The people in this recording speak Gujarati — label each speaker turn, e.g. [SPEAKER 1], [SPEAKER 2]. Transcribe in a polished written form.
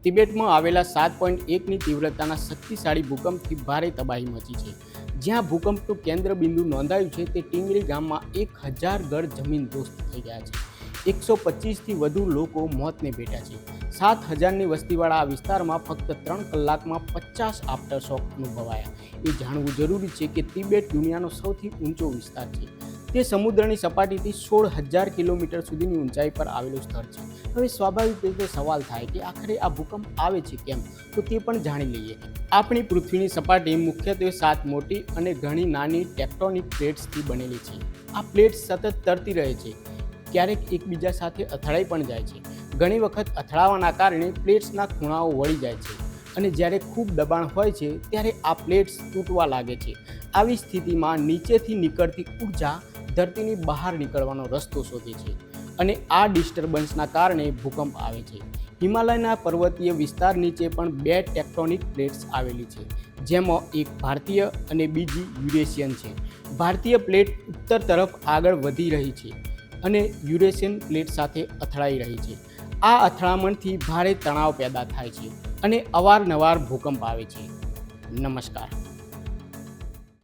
[SPEAKER 1] તિબેટમાં આવેલા 7.1ની તીવ્રતાના શક્તિશાળી ભૂકંપથી ભારે તબાહી મચી છે. જ્યાં ભૂકંપનું કેન્દ્ર બિંદુ નોંધાયું છે તે ટીંગરી ગામમાં 1000 ઘર જમીનદોસ્ત થઈ ગયા છે. 125થી વધુ લોકો મોતને ભેટ્યા છે. 7000ની વસ્તીવાળા આ વિસ્તારમાં ફક્ત 3 કલાકમાં 50 આફ્ટરશોક અનુભવાયા. એ જાણવું જરૂરી છે કે તિબેટ દુનિયાનો સૌથી ઊંચો વિસ્તાર છે. તે સમુદ્રની સપાટીથી 16,000 કિલોમીટર સુધીની ઊંચાઈ પર આવેલું સ્થળ છે. હવે સ્વાભાવિક રીતે સવાલ થાય કે આખરે આ ભૂકંપ આવે છે કેમ, તો તે પણ જાણી લઈએ. આપણી પૃથ્વીની સપાટી મુખ્યત્વે 7 મોટી અને ઘણી નાની ટેક્ટોનિક પ્લેટ્સથી બનેલી છે. આ પ્લેટ્સ સતત તરતી રહે છે, ક્યારેક એકબીજા સાથે અથડાઈ પણ જાય છે. ઘણી વખત અથડાવાના કારણે પ્લેટ્સના ખૂણાઓ વળી જાય છે અને જ્યારે ખૂબ દબાણ હોય છે ત્યારે આ પ્લેટ્સ તૂટવા લાગે છે. આવી સ્થિતિમાં નીચેથી નીકળતી ઉર્જા ધરતીની બહાર નીકળવાનો રસ્તો શોધે છે અને આ ડિસ્ટર્બન્સના કારણે ભૂકંપ આવે છે. હિમાલયના પર્વતીય વિસ્તાર નીચે પણ 2 ટેક્ટોનિક પ્લેટ્સ આવેલી છે, જેમાં એક ભારતીય અને બીજી યુરેશિયન છે. ભારતીય પ્લેટ ઉત્તર તરફ આગળ વધી રહી છે અને યુરેશિયન પ્લેટ સાથે અથડાઈ રહી છે. આ અથડામણથી ભારે તણાવ પેદા થાય છે અને અવારનવાર ભૂકંપ આવે છે. નમસ્કાર.